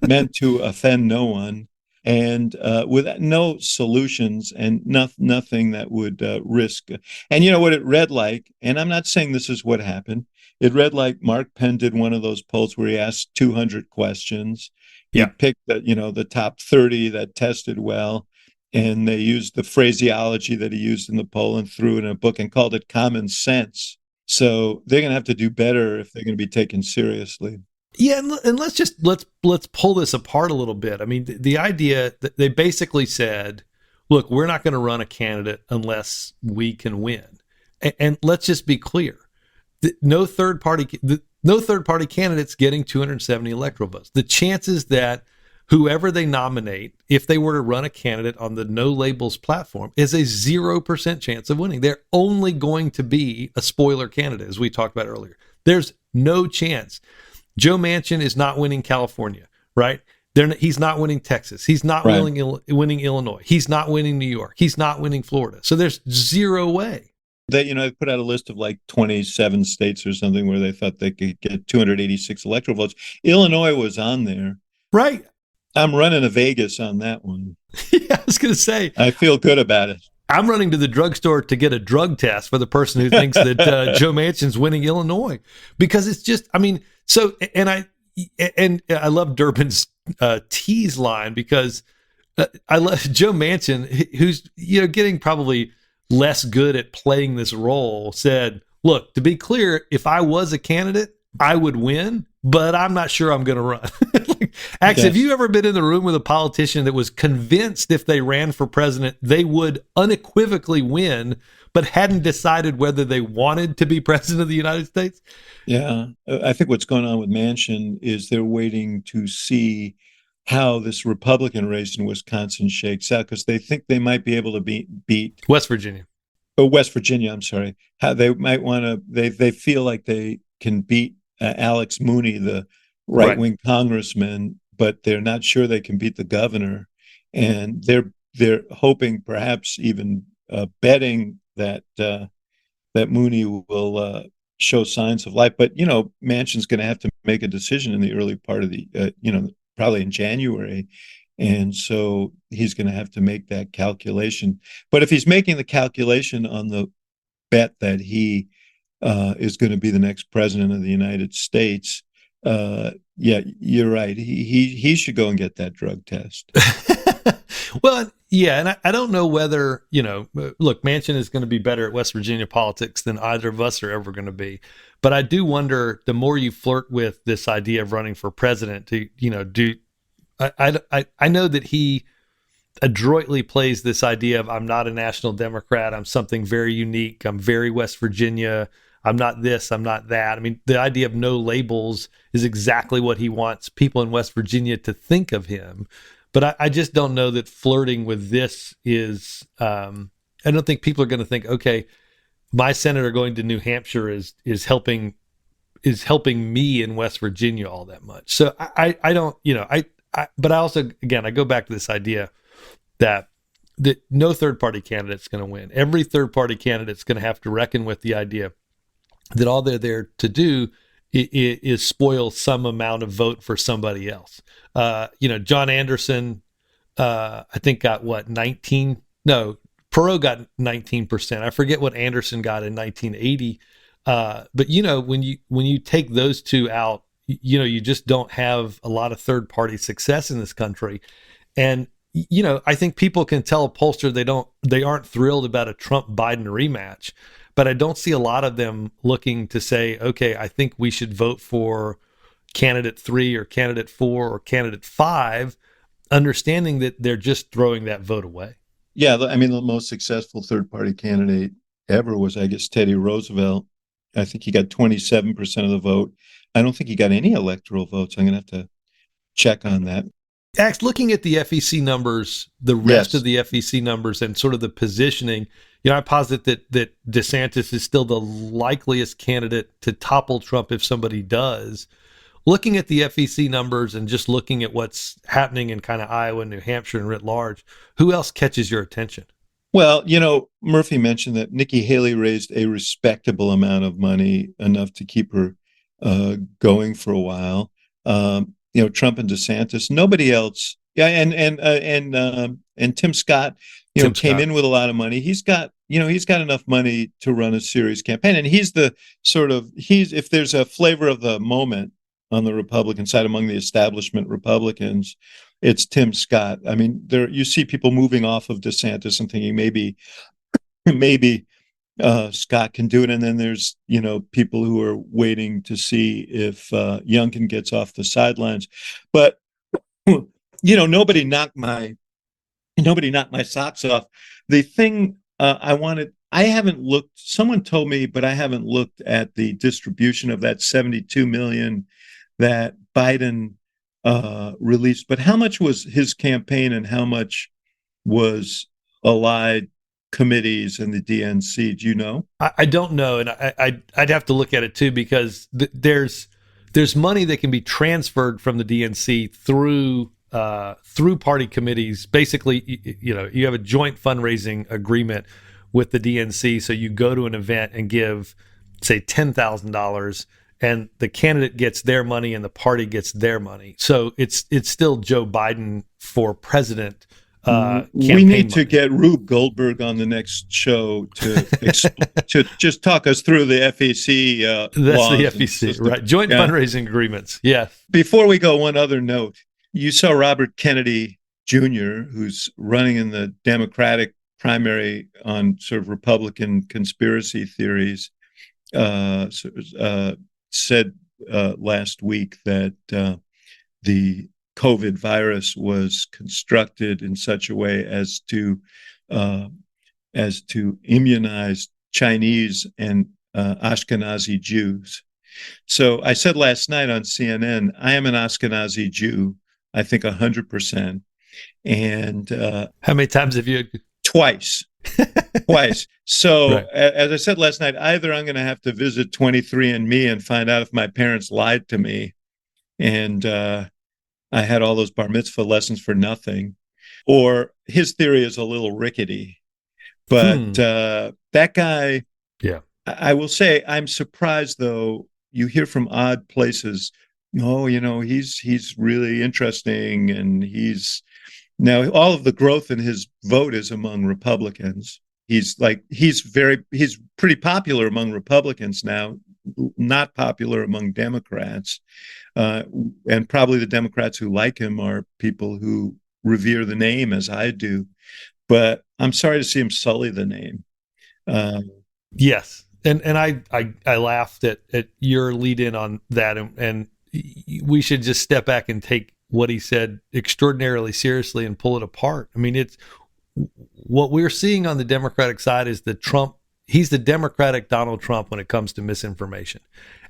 meant to offend no one, and with no solutions and nothing that would risk. And you know what it read like, and I'm not saying this is what happened. It read like Mark Penn did one of those polls where he asked 200 questions. He picked the top 30 that tested well, and they used the phraseology that he used in the poll and threw it in a book and called it common sense. So they're going to have to do better if they're going to be taken seriously. Yeah, and let's pull this apart a little bit. I mean, the idea that they basically said, look, we're not going to run a candidate unless we can win. And let's just be clear. No third party candidates getting 270 electoral votes. The chances that whoever they nominate, if they were to run a candidate on the no labels platform, is a 0% chance of winning. They're only going to be a spoiler candidate, as we talked about earlier. There's no chance. Joe Manchin is not winning California, right? He's not winning Texas. He's not winning Illinois. He's not winning New York. He's not winning Florida. So there's zero way. They put out a list of like 27 states or something where they thought they could get 286 electoral votes. Illinois was on there. Right. I'm running to Vegas on that one. Yeah, I was going to say. I feel good about it. I'm running to the drugstore to get a drug test for the person who thinks that Joe Manchin's winning Illinois, because it's just, I mean, so, and I love Durbin's tease line, because I love Joe Manchin, who's, getting probably less good at playing this role, said, look, to be clear, if I was a candidate, I would win, but I'm not sure I'm going to run. Axe, have you ever been in the room with a politician that was convinced if they ran for president, they would unequivocally win, but hadn't decided whether they wanted to be president of the United States? Yeah. I think what's going on with Manchin is they're waiting to see how this Republican race in Wisconsin shakes out, because they think they might be able to beat West Virginia. West Virginia, I'm sorry. How they might want to, they feel like they can beat Alex Mooney, the right-wing congressman, but they're not sure they can beat the governor. And they're hoping, perhaps even betting that Mooney will show signs of life. But, Manchin's going to have to make a decision in the early part of the, probably in January. And so he's going to have to make that calculation. But if he's making the calculation on the bet that he is going to be the next president of the United States, yeah, you're right. He should go and get that drug test. Well, yeah, and I don't know whether, look, Manchin is going to be better at West Virginia politics than either of us are ever going to be. But I do wonder, the more you flirt with this idea of running for president, I know that he adroitly plays this idea of, I'm not a national Democrat, I'm something very unique, I'm very West Virginia, I'm not this, I'm not that. I mean, the idea of no labels is exactly what he wants people in West Virginia to think of him. But I just don't know that flirting with this is, I don't think people are going to think, okay, my senator going to New Hampshire is helping me in West Virginia all that much. So I don't, but I also, again, I go back to this idea that no third party candidate's going to win. Every third party candidate's going to have to reckon with the idea that all they're there to do is spoil some amount of vote for somebody else. John Anderson, I think got Perot got 19%. I forget what Anderson got in 1980. But when you take those two out, you just don't have a lot of third party success in this country. And, I think people can tell a pollster they aren't thrilled about a Trump-Biden rematch, but I don't see a lot of them looking to say, okay, I think we should vote for candidate 3 or candidate 4 or candidate 5, understanding that they're just throwing that vote away. Yeah, I mean, the most successful third-party candidate ever was, I guess, Teddy Roosevelt. I think he got 27% of the vote. I don't think he got any electoral votes. I'm going to have to check on that. Axe, looking at the FEC numbers, the rest of the FEC numbers and sort of the positioning, I posit that DeSantis is still the likeliest candidate to topple Trump if somebody does. looking at the FEC numbers and just looking at what's happening in kind of Iowa, New Hampshire, and writ large, who else catches your attention? Well, Murphy mentioned that Nikki Haley raised a respectable amount of money, enough to keep her going for a while. Trump and DeSantis, nobody else. Yeah, and Tim Scott, came in with a lot of money. He's got enough money to run a serious campaign, and he's if there's a flavor of the moment on the Republican side among the establishment Republicans, it's Tim Scott. I mean, you see people moving off of DeSantis and thinking maybe Scott can do it, and then there's people who are waiting to see if Youngkin gets off the sidelines. But nobody knocked my socks off. The thing I haven't looked. Someone told me, but I haven't looked at the distribution of that $72 million that Biden released. But how much was his campaign, and how much was allied committees and the DNC? Do you know? I don't know, and I'd have to look at it too, because there's money that can be transferred from the DNC through party committees. Basically, you have a joint fundraising agreement with the DNC, so you go to an event and give, say, $10,000, and the candidate gets their money and the party gets their money. So it's still Joe Biden for president. We need to get Rube Goldberg on the next show to just talk us through the FEC. That's the FEC, right? Joint fundraising agreements. Yeah. Before we go, one other note. You saw Robert Kennedy Jr., who's running in the Democratic primary on sort of Republican conspiracy theories, said last week that the COVID virus was constructed in such a way as to immunize Chinese and Ashkenazi Jews. So I said last night on CNN, I am an Ashkenazi Jew, I think 100%. And how many times have you? Twice. So right. As I said last night, either I'm going to have to visit 23andMe and find out if my parents lied to me, and I had all those bar mitzvah lessons for nothing, or his theory is a little rickety. But that guy, I will say, I'm surprised, though. You hear from odd places, he's really interesting, and now all of the growth in his vote is among Republicans. He's pretty popular among Republicans now, not popular among Democrats. And probably the Democrats who like him are people who revere the name as I do. But I'm sorry to see him sully the name. Yes. And I laughed at your lead in on that, and we should just step back and take what he said extraordinarily seriously and pull it apart. I mean, it's what we're seeing on the Democratic side is he's the Democratic Donald Trump when it comes to misinformation,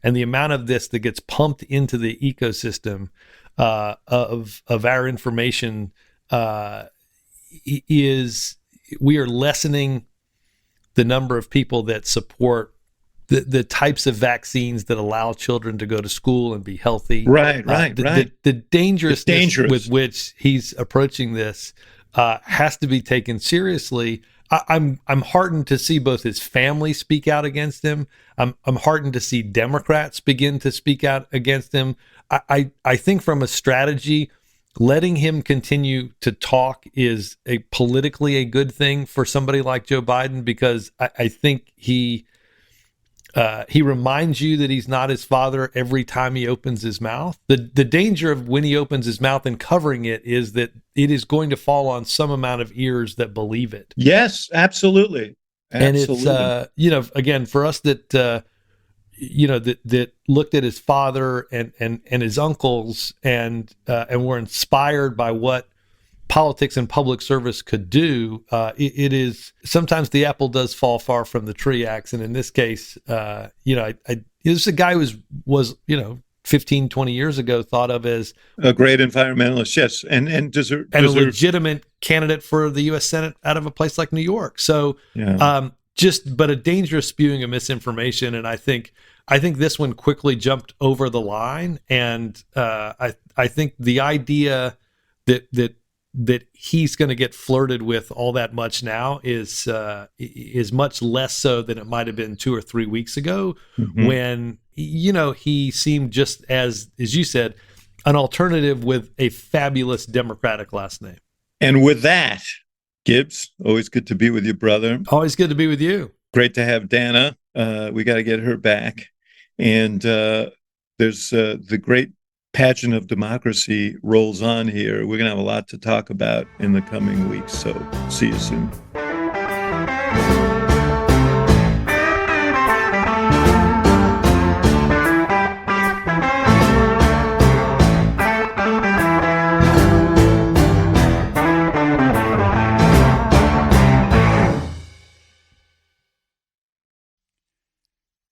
and the amount of this that gets pumped into the ecosystem of our information is, we are lessening the number of people that support the types of vaccines that allow children to go to school and be healthy. Right. The dangerousness with which he's approaching this has to be taken seriously. I'm heartened to see both his family speak out against him. I'm heartened to see Democrats begin to speak out against him. I think from a strategy, letting him continue to talk is politically a good thing for somebody like Joe Biden, because I think he reminds you that he's not his father every time he opens his mouth. The danger of when he opens his mouth and covering it is that it is going to fall on some amount of ears that believe it. Yes, absolutely. And it's, again, for us that, that looked at his father and his uncles and were inspired by what politics and public service could do, it is sometimes the apple does fall far from the tree, Axe. And in this case, this is a guy who was 15, 20 years ago thought of as a great environmentalist, yes, and a legitimate candidate for the U.S. Senate out of a place like New York. So, but a dangerous spewing of misinformation. And I think I think this one quickly jumped over the line, and I think the idea that he's going to get flirted with all that much now is much less so than it might have been 2 or 3 weeks ago, when he seemed just as you said, an alternative with a fabulous Democratic last name. And with that, Gibbs, always good to be with you, brother. Always good to be with you. Great to have Dana. We got to get her back. And there's the great pageant of democracy rolls on here. We're going to have a lot to talk about in the coming weeks. So see you soon.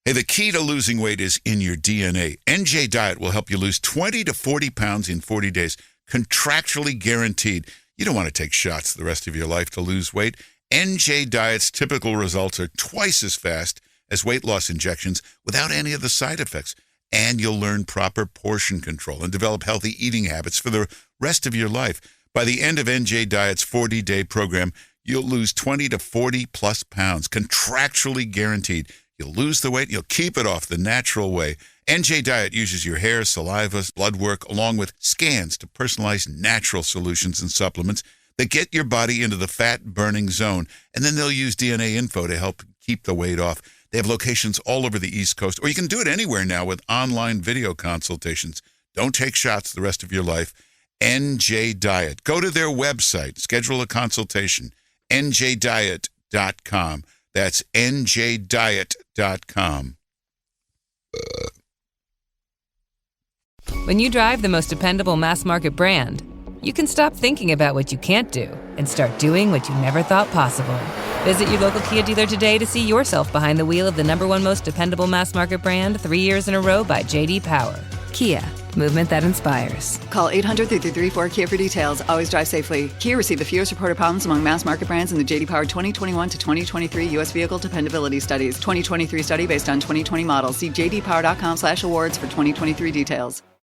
Hey, the key to losing weight is in your DNA. NJ Diet will help you lose 20 to 40 pounds in 40 days, contractually guaranteed. You don't want to take shots the rest of your life to lose weight. NJ Diet's typical results are twice as fast as weight loss injections without any of the side effects. And you'll learn proper portion control and develop healthy eating habits for the rest of your life. By the end of NJ Diet's 40-day program, you'll lose 20 to 40 plus pounds, contractually guaranteed. You'll lose the weight, you'll keep it off the natural way. NJ Diet uses your hair, saliva, blood work, along with scans to personalize natural solutions and supplements that get your body into the fat-burning zone. And then they'll use DNA info to help keep the weight off. They have locations all over the East Coast, or you can do it anywhere now with online video consultations. Don't take shots the rest of your life. NJ Diet. Go to their website, schedule a consultation, njdiet.com. That's njdiet.com. When you drive the most dependable mass market brand, you can stop thinking about what you can't do and start doing what you never thought possible. Visit your local Kia dealer today to see yourself behind the wheel of the #1 most dependable mass market brand 3 years in a row by J.D. Power. Kia, movement that inspires. Call 800-334-KIA for details. Always drive safely. Kia received the fewest reported problems among mass market brands in the J.D. Power 2021 to 2023 U.S. Vehicle Dependability Studies. 2023 study based on 2020 models. See jdpower.com/awards for 2023 details.